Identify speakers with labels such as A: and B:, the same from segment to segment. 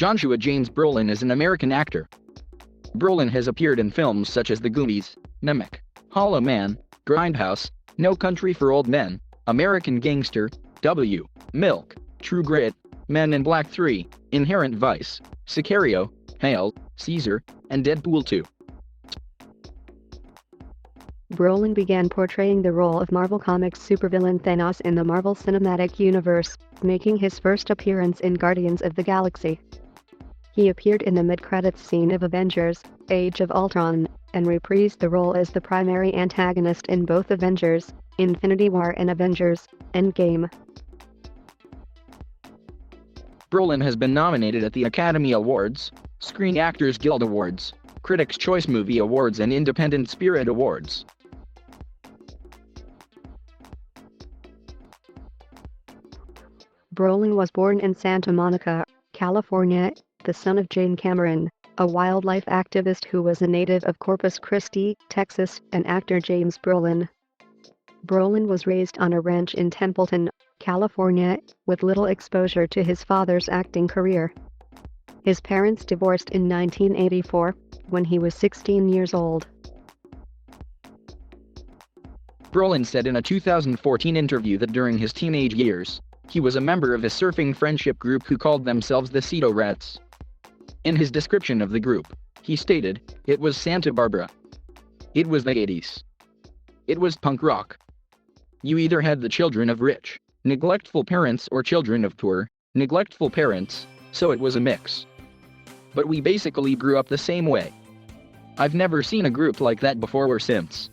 A: Joshua James Brolin is an American actor. Brolin has appeared in films such as The Goonies, Mimic, Hollow Man, Grindhouse, No Country for Old Men, American Gangster, W, Milk, True Grit, Men in Black 3, Inherent Vice, Sicario, Hail, Caesar, and Deadpool 2.
B: Brolin began portraying the role of Marvel Comics supervillain Thanos in the Marvel Cinematic Universe, making his first appearance in Guardians of the Galaxy. He appeared in the mid-credits scene of Avengers: Age of Ultron, and reprised the role as the primary antagonist in both Avengers: Infinity War and Avengers: Endgame.
A: Brolin has been nominated at the Academy Awards, Screen Actors Guild Awards, Critics' Choice Movie Awards and Independent Spirit Awards.
B: Brolin was born in Santa Monica, California, the son of Jane Cameron, a wildlife activist who was a native of Corpus Christi, Texas, and actor James Brolin. Brolin was raised on a ranch in Templeton, California, with little exposure to his father's acting career. His parents divorced in 1984, when he was 16 years old.
A: Brolin said in a 2014 interview that during his teenage years, he was a member of a surfing friendship group who called themselves the Cedo Rats. In his description of the group, he stated, "It was Santa Barbara. It was the 80s. It was punk rock. You either had the children of rich, neglectful parents or children of poor, neglectful parents, so it was a mix. But we basically grew up the same way. I've never seen a group like that before or since."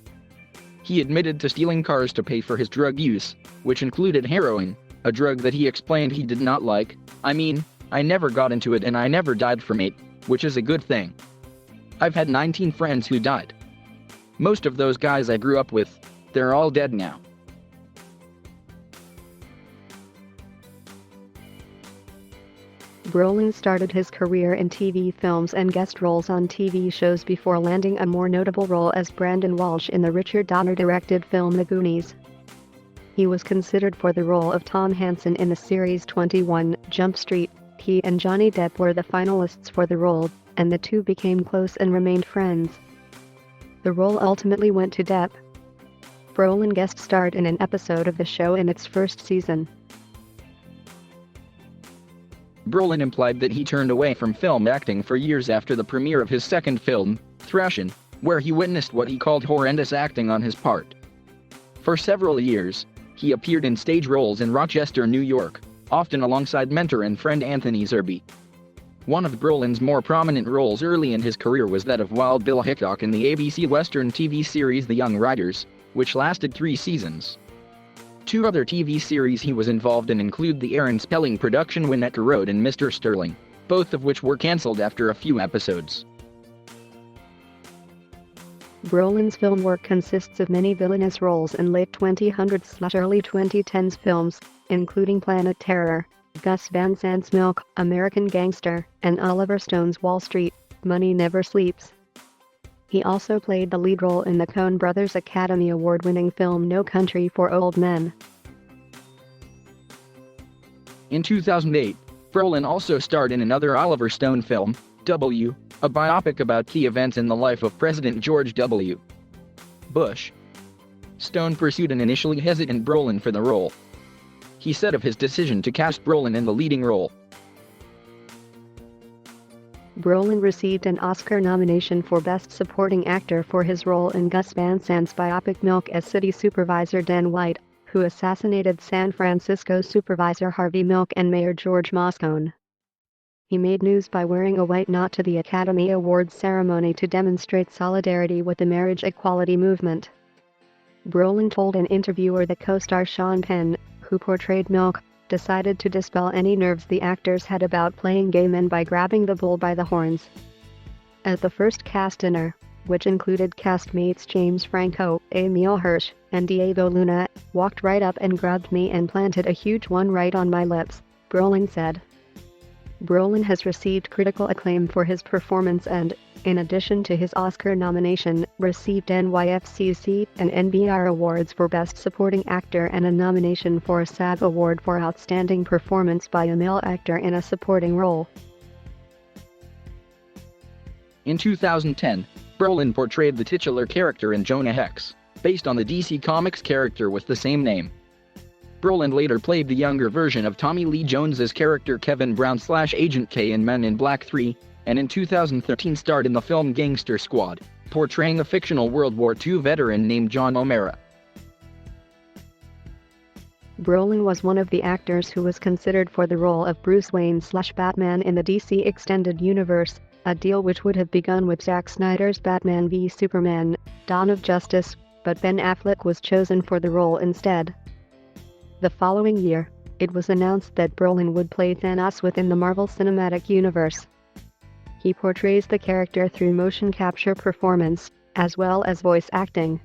A: He admitted to stealing cars to pay for his drug use, which included heroin, a drug that he explained he did not like. "I mean, I never got into it and I never died from it, which is a good thing. I've had 19 friends who died. Most of those guys I grew up with, they're all dead now."
B: Brolin started his career in TV films and guest roles on TV shows before landing a more notable role as Brandon Walsh in the Richard Donner-directed film The Goonies. He was considered for the role of Tom Hansen in the series 21 Jump Street. He and Johnny Depp were the finalists for the role, and the two became close and remained friends. The role ultimately went to Depp. Brolin guest starred in an episode of the show in its first season.
A: Brolin implied that he turned away from film acting for years after the premiere of his second film, Thrashin', where he witnessed what he called horrendous acting on his part. For several years, he appeared in stage roles in Rochester, New York, often alongside mentor and friend Anthony Zerbe. One of Brolin's more prominent roles early in his career was that of Wild Bill Hickok in the ABC Western TV series The Young Riders, which lasted 3 seasons. 2 other TV series he was involved in include the Aaron Spelling production Winnetka Road and Mr. Sterling, both of which were cancelled after a few episodes.
B: Brolin's film work consists of many villainous roles in late 2000s/early 2010s films, including Planet Terror, Gus Van Sant's Milk, American Gangster, and Oliver Stone's Wall Street, Money Never Sleeps. He also played the lead role in the Coen Brothers Academy Award-winning film No Country for Old Men.
A: In 2008, Brolin also starred in another Oliver Stone film, W, a biopic about key events in the life of President George W. Bush. Stone pursued an initially hesitant Brolin for the role. He said of his decision to cast Brolin in the leading role,
B: Brolin received an Oscar nomination for Best Supporting Actor for his role in Gus Van Sant's biopic Milk as City Supervisor Dan White, who assassinated San Francisco Supervisor Harvey Milk and Mayor George Moscone. He made news by wearing a white knot to the Academy Awards ceremony to demonstrate solidarity with the marriage equality movement. Brolin told an interviewer that co-star Sean Penn, who portrayed Milk, decided to dispel any nerves the actors had about playing gay men by grabbing the bull by the horns. At the first cast dinner, which included castmates James Franco, Emile Hirsch, and Diego Luna, walked right up and grabbed me and planted a huge one right on my lips, Brolin said. Brolin has received critical acclaim for his performance and, in addition to his Oscar nomination, received NYFCC and NBR awards for Best Supporting Actor and a nomination for a SAG Award for Outstanding Performance by a Male Actor in a Supporting Role.
A: In 2010, Brolin portrayed the titular character in Jonah Hex, based on the DC Comics character with the same name. Brolin later played the younger version of Tommy Lee Jones's character Kevin Brown/Agent K in Men in Black 3, and in 2013 starred in the film Gangster Squad, portraying a fictional World War II veteran named John O'Mara.
B: Brolin was one of the actors who was considered for the role of Bruce Wayne/Batman in the DC Extended Universe, a deal which would have begun with Zack Snyder's Batman v Superman: Dawn of Justice, but Ben Affleck was chosen for the role instead. The following year, it was announced that Brolin would play Thanos within the Marvel Cinematic Universe. He portrays the character through motion capture performance, as well as voice acting.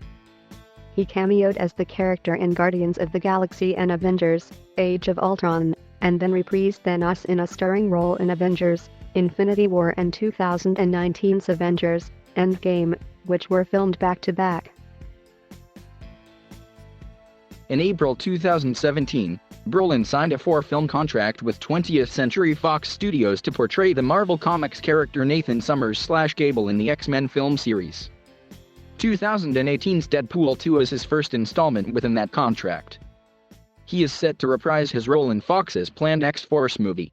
B: He cameoed as the character in Guardians of the Galaxy and Avengers: Age of Ultron, and then reprised Thanos in a starring role in Avengers: Infinity War and 2019's Avengers: Endgame, which were filmed back-to-back.
A: In April 2017, Brolin signed a 4-film contract with 20th Century Fox Studios to portray the Marvel Comics character Nathan Summers/Cable in the X-Men film series. 2018's Deadpool 2 is his first installment within that contract. He is set to reprise his role in Fox's planned X-Force movie.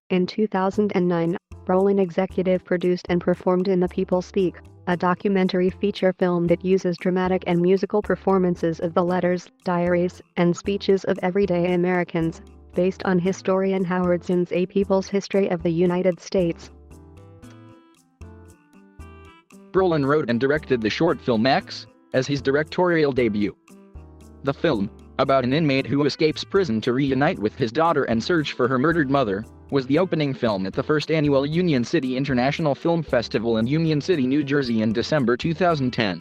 B: In 2009, Brolin executive produced and performed In the People Speak, a documentary feature film that uses dramatic and musical performances of the letters, diaries, and speeches of everyday Americans, based on historian Howard Zinn's A People's History of the United States.
A: Brolin wrote and directed the short film X as his directorial debut. The film, about an inmate who escapes prison to reunite with his daughter and search for her murdered mother, was the opening film at the first annual Union City International Film Festival in Union City, New Jersey in December 2010.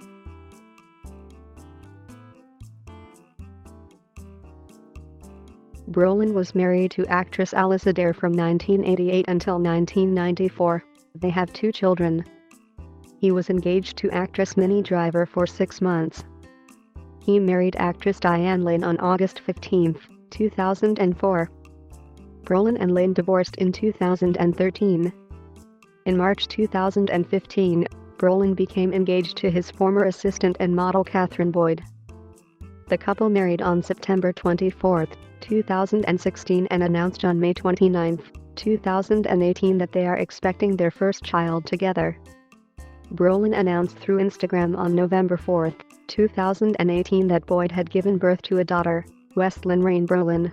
B: Brolin was married to actress Alice Adair from 1988 until 1994. They have 2 children. He was engaged to actress Minnie Driver for 6 months. He married actress Diane Lane on August 15, 2004. Brolin and Lane divorced in 2013. In March 2015, Brolin became engaged to his former assistant and model Catherine Boyd. The couple married on September 24, 2016 and announced on May 29, 2018 that they are expecting their first child together. Brolin announced through Instagram on November 4, 2018 that Boyd had given birth to a daughter, Westlyn Rain Brolin.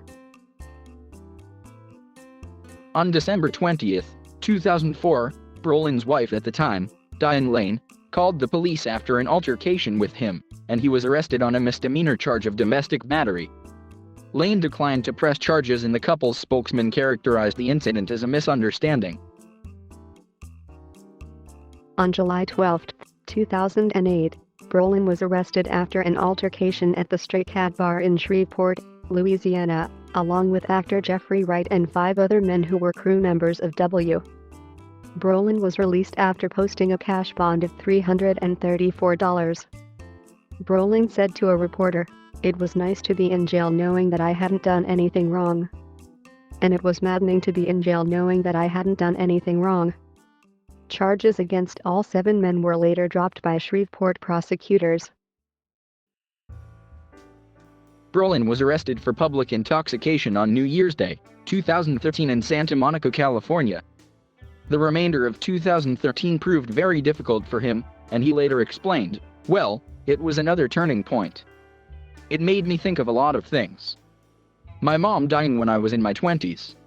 A: On December 20, 2004, Brolin's wife at the time, Diane Lane, called the police after an altercation with him, and he was arrested on a misdemeanor charge of domestic battery. Lane declined to press charges and the couple's spokesman characterized the incident as a misunderstanding.
B: On July 12, 2008, Brolin was arrested after an altercation at the Stray Cat Bar in Shreveport, Louisiana, along with actor Jeffrey Wright and 5 other men who were crew members of W. Brolin was released after posting a cash bond of $334. Brolin said to a reporter, "It was nice to be in jail knowing that I hadn't done anything wrong. And it was maddening to be in jail knowing that I hadn't done anything wrong." Charges against all 7 men were later dropped by Shreveport prosecutors.
A: Brolin was arrested for public intoxication on New Year's Day, 2013 in Santa Monica, California. The remainder of 2013 proved very difficult for him, and he later explained, "Well, it was another turning point. It made me think of a lot of things. My mom dying when I was in my 20s.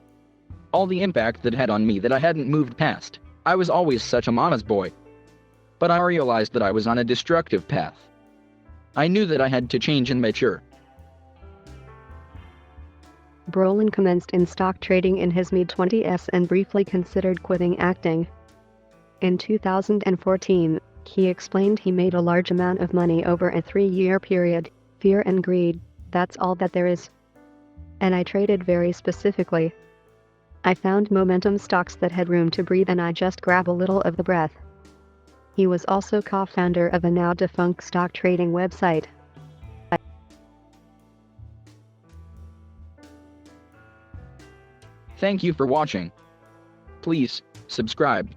A: All the impact that had on me that I hadn't moved past. I was always such a mama's boy. But I realized that I was on a destructive path. I knew that I had to change and mature."
B: Brolin commenced in stock trading in his mid-20s and briefly considered quitting acting. In 2014, he explained he made a large amount of money over a 3-year period. "Fear and greed, that's all that there is. And I traded very specifically. I found momentum stocks that had room to breathe and I just grab a little of the breath." He was also co-founder of a now-defunct stock trading website.
A: Thank you for watching. Please Subscribe.